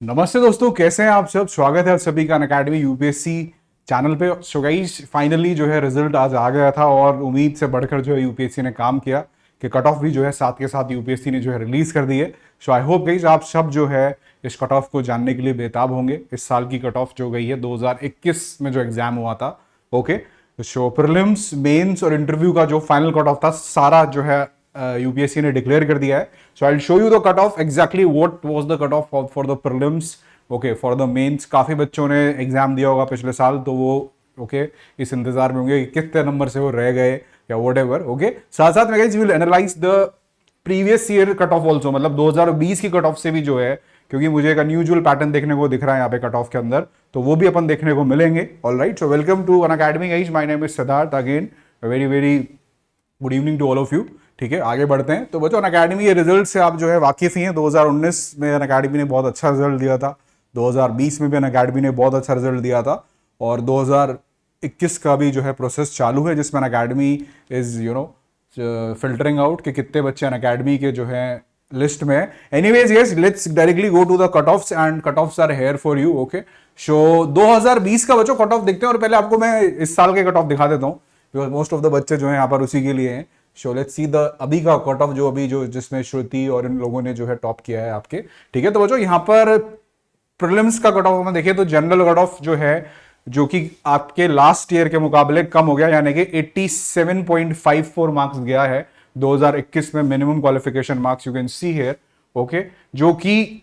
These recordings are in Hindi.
नमस्ते दोस्तों, कैसे हैं आप सब। स्वागत है आप सभी का अनअकैडमी यूपीएससी चैनल पे। सो गाइस, फाइनली जो है रिजल्ट आज आ गया था और उम्मीद से बढ़कर जो है यूपीएससी ने काम किया कि कट ऑफ भी जो है साथ के साथ यूपीएससी ने जो है रिलीज कर दी है। सो आई होप गाइस आप सब जो है इस कट ऑफ को जानने के लिए बेताब होंगे। इस साल की कट ऑफ जो गई है 2021 में जो एग्जाम हुआ था, ओके। सो प्रीलिम्स, मेंस और इंटरव्यू का जो फाइनल कट ऑफ था सारा जो है यूपीएससी ने डिक्लेयर कर दिया है। So I will show you the cut off exactly what was the cut off for the prelims, okay, for the mains. काफी बच्चों ने एग्जाम दिया होगा पिछले साल, तो वो ओके इस इंतजार में होंगे कि कितने नंबर से वो रह गए या वट एवर, ओके। साथ साथ में guys will analyse the previous year cut off also, मतलब 2020 की कट ऑफ से भी जो है, क्योंकि मुझे एक अनयूजुअल पैटर्न देखने को दिख रहा है यहाँ पे कट ऑफ के अंदर, तो वो भी अपन देखने को मिलेंगे। Alright, so welcome to Unacademy guys, my name is Siddharth again. Very very good evening to all of you. ठीक है, आगे बढ़ते हैं। तो बच्चों, अनअकैडमी के रिजल्ट से आप जो है वाकिफ ही हैं। 2019 में अनअकैडमी ने बहुत अच्छा रिजल्ट दिया था, 2020 में भी अनअकैडमी ने बहुत अच्छा रिजल्ट दिया था, और 2021 का भी जो है प्रोसेस चालू है, जिसमें अनअकैडमी इज फिल्टरिंग आउट कि कितने बच्चे अनअकैडमी के जो है लिस्ट में है। Anyways yes, let's directly go to the cut offs and cut offs are here for you, okay. So 2020 का बच्चों कट ऑफ देखते हैं, और पहले आपको मैं इस साल के कट ऑफ दिखा देता हूँ, बिकॉज मोस्ट ऑफ द बच्चे जो है यहाँ पर उसी के लिए हैं। सो लेट्स सी द अभी का कट ऑफ, जो अभी जो जिसमें श्रुति और इन लोगों ने जो है टॉप किया है आपके। ठीक है, तो बच्चों यहाँ पर प्रीलिम्स का कट ऑफ हम देखें तो जनरल कट ऑफ जो है, जो कि आपके लास्ट ईयर के मुकाबले कम हो गया, यानी कि 87.54 मार्क्स गया है 2021 में। Minimum qualification marks you can see here, okay, जो कि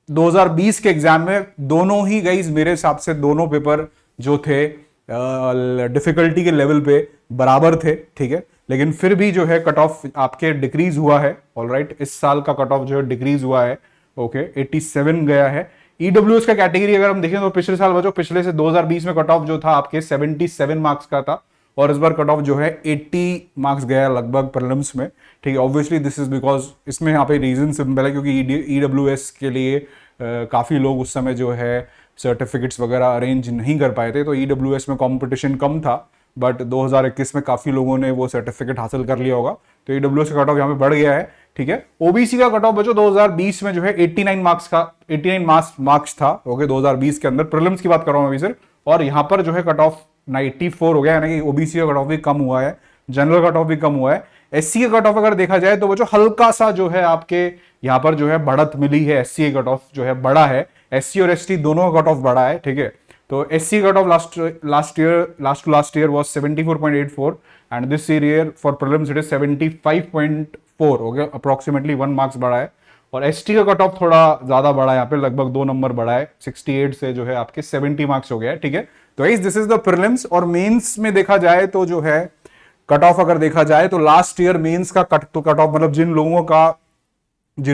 2020 के एग्जाम में दोनों ही गाइस मेरे हिसाब से दोनों पेपर जो थे डिफिकल्टी के लेवल पे बराबर थे। ठीक है, लेकिन फिर भी जो है कट ऑफ आपके डिक्रीज हुआ है। ऑलराइट, इस साल का कट ऑफ जो है डिक्रीज हुआ है, ओके, 87 गया है। ईडब्ल्यूएस का कैटेगरी अगर हम देखें तो पिछले साल बच्चों, पिछले से 2020 में कट ऑफ जो था आपके 77 मार्क्स का था, और इस बार कट ऑफ जो है 80 मार्क्स गया लगभग प्रीलिम्स में। ठीक है, ऑब्वियसली दिस इज बिकॉज इसमें यहाँ पे रीजन सिंपल है, क्योंकि ईडब्ल्यूएस के लिए काफी लोग उस समय जो है सर्टिफिकेट्स वगैरह अरेंज नहीं कर पाए थे, तो ईडब्ल्यूएस में कंपटीशन कम था, बट 2021 में काफी लोगों ने वो सर्टिफिकेट हासिल कर लिया होगा, तो ईडब्ल्यूएस का कट ऑफ यहाँ पे बढ़ गया है। ठीक है, ओबीसी का कट ऑफ बच्चों 2020 में जो है 89 मार्क्स का 89 मार्क्स था, ओके, 2020 के अंदर। प्रीलिम्स की बात कर रहा हूं अभी सिर्फ, और यहाँ पर जो है कट ऑफ 94 हो गया, यानी कि ओबीसी का कट ऑफ भी कम हुआ है, जनरल कट ऑफ भी कम हुआ है। एससी का कट ऑफ अगर देखा जाए तो बच्चों हल्का सा जो है आपके यहाँ पर जो है बढ़त मिली है। एससी का कट ऑफ जो है बड़ा है, एससी और एसटी दोनों का कट ऑफ बड़ा है। ठीक है, तो SC cut off last year was 74.84 and this year for prelims it is 75.4, okay, approximately 1 marks बढ़ा है। और एसटी का कट ऑफ थोड़ा ज्यादा बढ़ा है, यहाँ पे लगभग 2 नंबर बढ़ा है, 68 से जो है आपके 70 मार्क्स हो गया है। ठीक है, तो guys this is the prelims. और मेंस में देखा जाए तो जो है कट ऑफ अगर देखा जाए तो लास्ट ईयर मेंस का कट ऑफ, मतलब जिन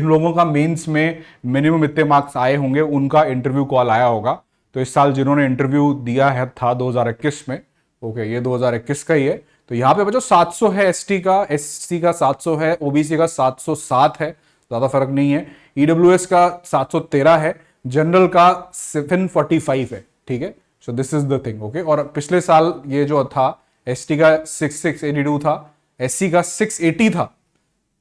लोगों का मेंस में मिनिमम इतने मार्क्स आए होंगे उनका इंटरव्यू कॉल आया होगा। तो इस साल जिन्होंने इंटरव्यू दिया है था 2021 में, ओके, ये 2021 का ही है। तो यहाँ पे बच्चों 700 है एसटी का 700 है, ओबीसी का 707 है, ज्यादा फर्क नहीं है। ईडब्ल्यूएस का 713 है, जनरल का 745 है। ठीक है, so this is the thing, okay. और पिछले साल ये जो था एसटी का 682 था, एससी का 680 था,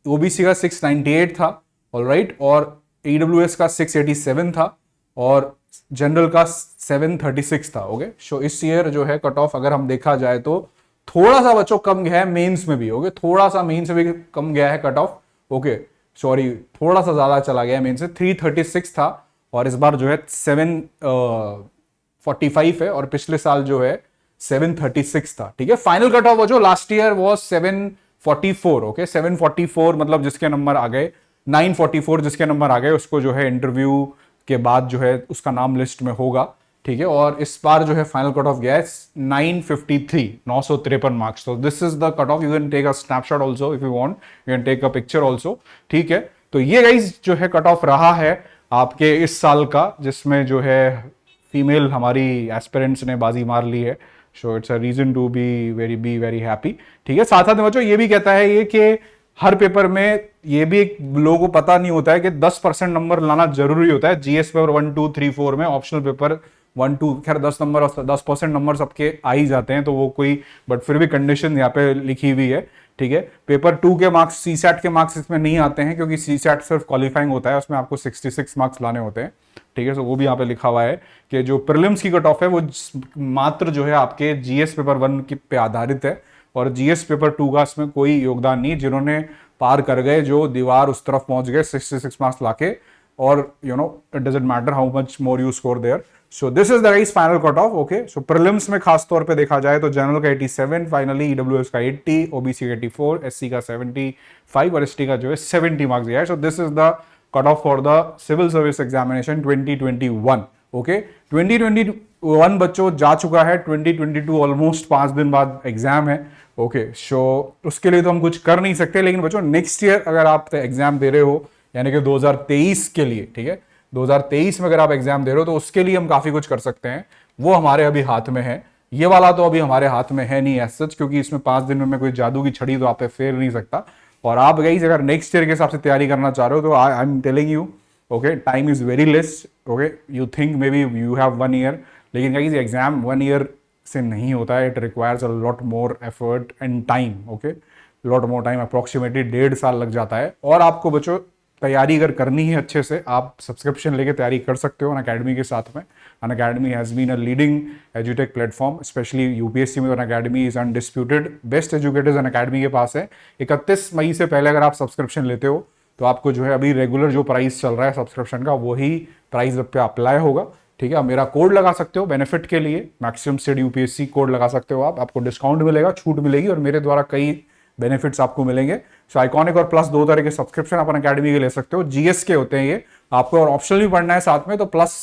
ओबीसी का 698 था, ऑलराइट, और ईडब्ल्यूएस का 687 था, और जनरल का 736 था, ओके। सो इस ईयर जो है कट ऑफ अगर हम देखा जाए तो थोड़ा सा बच्चों कम गया है मेंस में भी, ओके, थोड़ा सा मेंस में भी कम गया है कट ऑफ, ओके, सॉरी, थोड़ा सा ज्यादा चला गया है मेंस से। 336 था, और इस बार जो है 745 है, और पिछले साल जो है 736 था। ठीक है, फाइनल कट ऑफ जो लास्ट ईयर वो 744, ओके, 744 मतलब जिसके नंबर आ गए, 944 जिसके नंबर आ गए उसको जो है इंटरव्यू के बाद जो है उसका नाम लिस्ट में होगा। ठीक है, और इस बार जो है फाइनल कट ऑफ गया है 953 मार्क्स। तो this is the cut off, you can take a snapshot also if you want, you can take a picture also. ठीक है, तो ये गाइस जो है कट ऑफ रहा है आपके इस साल का, जिसमें जो है फीमेल हमारी एस्पिरेंट्स ने बाजी मार ली है। So it's a reason to be very happy. ठीक है, साथ साथ में बच्चों ये भी कहता है ये कि हर पेपर में ये भी एक लोगों को पता नहीं होता है कि 10% नंबर लाना जरूरी होता है। जीएस पेपर 1 2 3 4 में, ऑप्शनल पेपर 1 2 खैर 10% नंबर सबके आ ही जाते हैं, तो वो कोई, बट फिर भी कंडीशन यहाँ पे लिखी हुई है। ठीक है, पेपर 2 के मार्क्स, सीसैट के मार्क्स इसमें नहीं आते हैं, क्योंकि सीसैट सिर्फ क्वालिफाइंग होता है, उसमें आपको 66 मार्क्स लाने होते हैं। ठीक है। सो वो भी यहाँ पे लिखा हुआ है कि जो प्रीलिम्स की कट ऑफ है वो मात्र जो है आपके जीएस पेपर 1 की पे आधारित है, और जीएस पेपर 2 का इसमें कोई योगदान नहीं। जिन्होंने पार कर गए, जो दीवार उस तरफ पहुंच गए 66 मार्क्स लाके, और it doesn't matter how much more you score there. So this is the guys final cut off. Okay, so prelims में खास तौर पे देखा जाए तो जनरल का 87, फाइनली ईडब्ल्यूएस का 80, ओबीसी का 84, एससी का 75 और एसटी का जो है 70 मार्क्स दिया है। So this is the cut off for the civil service examination 2021। Okay, 2021 बच्चों जा चुका है, 2022 ऑलमोस्ट 5 दिन बाद एग्जाम है। ओके, सो उसके लिए तो हम कुछ कर नहीं सकते, लेकिन बच्चों नेक्स्ट ईयर अगर आप एग्जाम दे रहे हो, यानी कि 2023 के लिए, ठीक है, 2023 में अगर आप एग्जाम दे रहे हो तो उसके लिए हम काफी कुछ कर सकते हैं। वो हमारे अभी हाथ में है। ये वाला तो अभी हमारे हाथ में है नहीं एज सच, क्योंकि इसमें 5 दिन में मैं कोई जादू की छड़ी तो आप पे फेर नहीं सकता। और आप गाइस अगर नेक्स्ट ईयर के हिसाब से तैयारी करना चाह रहे हो तो I am telling you, okay, time is very less. Okay, you think may be you have 1 year, लेकिन गाइस एग्जाम 1 ईयर से नहीं होता है। It requires a lot more effort and time. Okay, lot more time, approximately 1.5 साल लग जाता है। और आपको बच्चों तैयारी अगर करनी है अच्छे से, आप सब्सक्रिप्शन लेके तैयारी कर सकते हो अनअकैडमी के साथ में। Unacademy has been a leading एजुटेक प्लेटफॉर्म, स्पेशली यूपीएससी में। Unacademy is undisputed, best educators Unacademy के पास है। 31 मई से पहले अगर आप सब्सक्रिप्शन लेते हो तो आपको जो है अभी रेगुलर जो प्राइस चल रहा है सब्सक्रिप्शन का, वही प्राइस पे अप्लाई होगा। ठीक है, आप मेरा कोड लगा सकते हो बेनिफिट के लिए, मैक्सिमम सीड यूपीएससी कोड लगा सकते हो आप, आपको डिस्काउंट मिलेगा, छूट मिलेगी, और मेरे द्वारा कई बेनिफिट्स आपको मिलेंगे। सो आइकॉनिक और प्लस 2 तरह के सब्सक्रिप्शन अपन अकेडमी के ले सकते हो। जीएस के होते हैं ये, आपको और ऑप्शनल भी पढ़ना है साथ में तो प्लस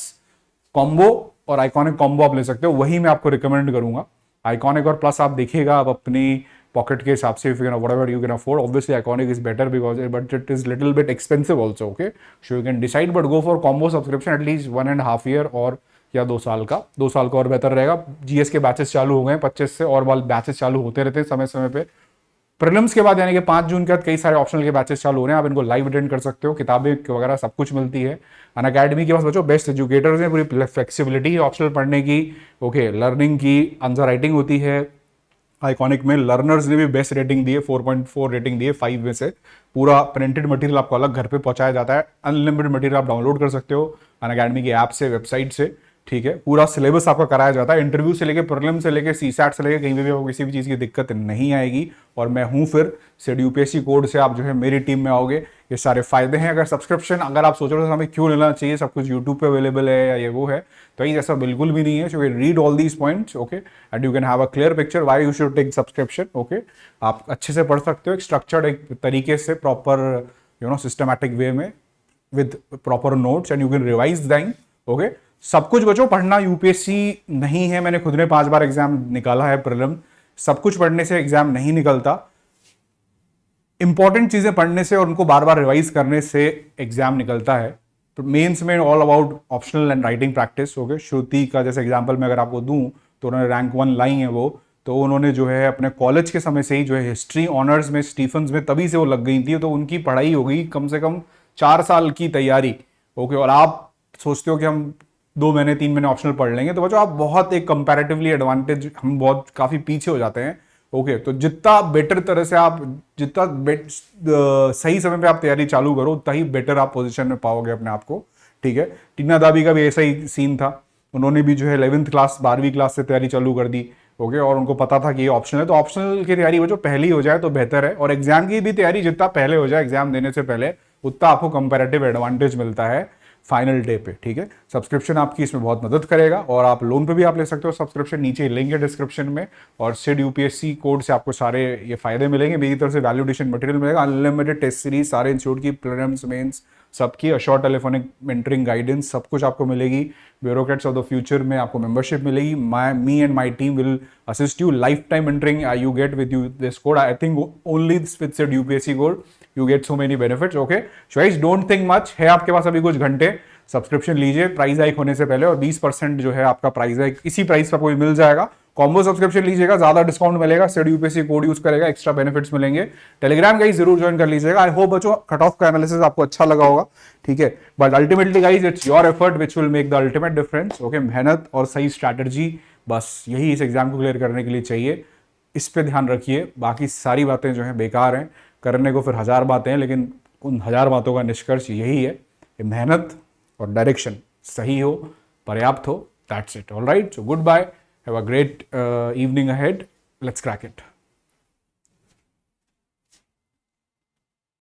कॉम्बो और आइकॉनिक कॉम्बो आप ले सकते हो, वही मैं आपको रिकमेंड करूंगा। आइकॉनिक और प्लस आप देखिएगा आप अपनी पॉकेट के हिसाब से, whatever you can afford. Obviously iconic is better because but it is little bit expensive also. Okay, so you can decide but go for combo subscription at least 1.5 year और या 2 साल का। 2 साल का और बेहतर रहेगा। जीएस के बैचेस चालू हो गए 25 से, और बैचेस चालू होते रहते हैं समय समय पे। प्रीलिम्स के बाद यानी कि 5 जून के बाद कई सारे ऑप्शनल के बैचेस चालू हो रहे हैं, आप इनको लाइव अटेंड कर सकते हो, किताबें वगैरह सब कुछ मिलती है। अनअकैडमी के पास बच्चों बेस्ट एजुकेटर्स हैं, पूरी फ्लेक्सिबिलिटी है ऑप्शनल पढ़ने की। ओके, लर्निंग की आंसर राइटिंग होती है। आइकॉनिक में लर्नर्स ने भी बेस्ट रेटिंग दी है, 4.4 रेटिंग दी है 5 में से। पूरा प्रिंटेड मटेरियल आपको अलग घर पे पहुंचाया जाता है। अनलिमिटेड मटेरियल आप डाउनलोड कर सकते हो अनअकैडमी की ऐप से, वेबसाइट से। ठीक है, पूरा सिलेबस आपका कराया जाता है, इंटरव्यू से लेके, प्रीलिम से लेके, सीसैट से लेके, कहीं पे भी आपको किसी भी चीज़ की दिक्कत नहीं आएगी। और मैं हूँ फिर सीड यूपीएससी कोड से आप जो है मेरी टीम में आओगे। ये सारे फायदे हैं। अगर सब्सक्रिप्शन अगर आप सोच रहे हो हमें क्यों लेना चाहिए, सब कुछ यूट्यूब पे अवेलेबल है या ये वो है, तो ये ऐसा बिल्कुल भी नहीं है। So read all these points, okay, and you can have a clear picture why you should take subscription. Okay, आप अच्छे से पढ़ सकते हो एक स्ट्रक्चर्ड एक तरीके से, प्रॉपर सिस्टमैटिक वे में, with proper notes, and you can revise them. Okay, सब कुछ बच्चों पढ़ना यूपीएससी नहीं है। मैंने खुद ने 5 बार एग्जाम निकाला है प्रीलिम। सब कुछ पढ़ने से एग्जाम नहीं निकलता। इंपॉर्टेंट चीजें पढ़ने से और उनको बार बार रिवाइज करने से एग्जाम निकलता है। तो मेंस में all about optional and writing practice. Okay, Shruti का जैसे एग्जांपल मैं अगर आपको दूं तो उन्होंने रैंक 1 लाई है वो, तो उन्होंने जो है अपने कॉलेज के समय से ही जो है हिस्ट्री ऑनर्स में स्टीफन्स में तभी से वो लग गई थी, तो उनकी पढ़ाई हो गई कम से कम 4 साल की तैयारी। ओके, और आप सोचते हो कि हम 2 महीने 3 महीने ऑप्शनल पढ़ लेंगे, तो बच्चों आप बहुत एक कंपैरेटिवली एडवांटेज, हम बहुत काफी पीछे हो जाते हैं। ओके, तो जितना बेटर तरह से आप, जितना सही समय पे आप तैयारी चालू करो, उतना ही बेटर आप पोजीशन में पाओगे अपने आप को। ठीक है, टीना दाबी का भी ऐसा ही सीन था। उन्होंने भी जो है 11th क्लास 12वीं क्लास से तैयारी चालू कर दी। ओके, और उनको पता था कि ये ऑप्शनल है, तो ऑप्शनल की तैयारी वो जो पहले ही हो जाए तो बेहतर है। और एग्जाम की भी तैयारी जितना पहले हो जाए एग्जाम देने से पहले, उतना आपको कंपैरेटिव एडवांटेज मिलता है फाइनल डे पे। ठीक है, सब्सक्रिप्शन आपकी इसमें बहुत मदद करेगा, और आप लोन पे भी आप ले सकते हो सब्सक्रिप्शन, नीचे लिंक है डिस्क्रिप्शन में। और सीड यूपीएससी कोड से आपको सारे ये फायदे मिलेंगे। मेरी तरफ से वैल्यूडेशन मटेरियल मिलेगा, अनलिमिटेड टेस्ट सीरीज, सारे इंस्टीट्यूट की प्रीलिम्स मेंस सबकी, अशोर्ड टेलीफोनिक मेंटरिंग गाइडेंस, सब कुछ आपको मिलेगी। ब्यूरोक्रेट्स ऑफ द फ्यूचर में आपको मेंबरशिप मिलेगी। Me and my team will assist you. Life time mentoring you get with you this code. I think only with seed UPSC code you get so many benefits. Okay, so guys don't think much, है आपके पास अभी कुछ घंटे, सब्सक्रिप्शन लीजिए प्राइस हाइक होने से पहले, और 20% जो है आपका प्राइस हाइक इसी प्राइस पर कोई मिल जाएगा। कॉम्बो सब्सक्रिप्शन लीजिएगा, ज्यादा डिस्काउंट मिलेगा, सीड यूपीएससी कोड यूज करेगा, एक्स्ट्रा बेनिफिट्स मिलेंगे। टेलीग्राम गाइस जरूर ज्वाइन कर लीजिएगा। आई होप बच्चों कट ऑफ का एनालिसिस आपको अच्छा लगा होगा। ठीक है, but ultimately guys it's your effort which will make the ultimate difference. Okay, मेहनत और सही स्ट्रैटेजी, बस यही इस एग्जाम को क्लियर करने के लिए चाहिए। इस पे ध्यान रखिए, बाकी सारी बातें जो है बेकार हैं, करने को फिर 1000 बातें हैं, लेकिन उन 1000 बातों का निष्कर्ष यही है कि मेहनत और डायरेक्शन सही हो, पर्याप्त हो, that's it. Alright, so goodbye, have a great evening ahead, let's crack it.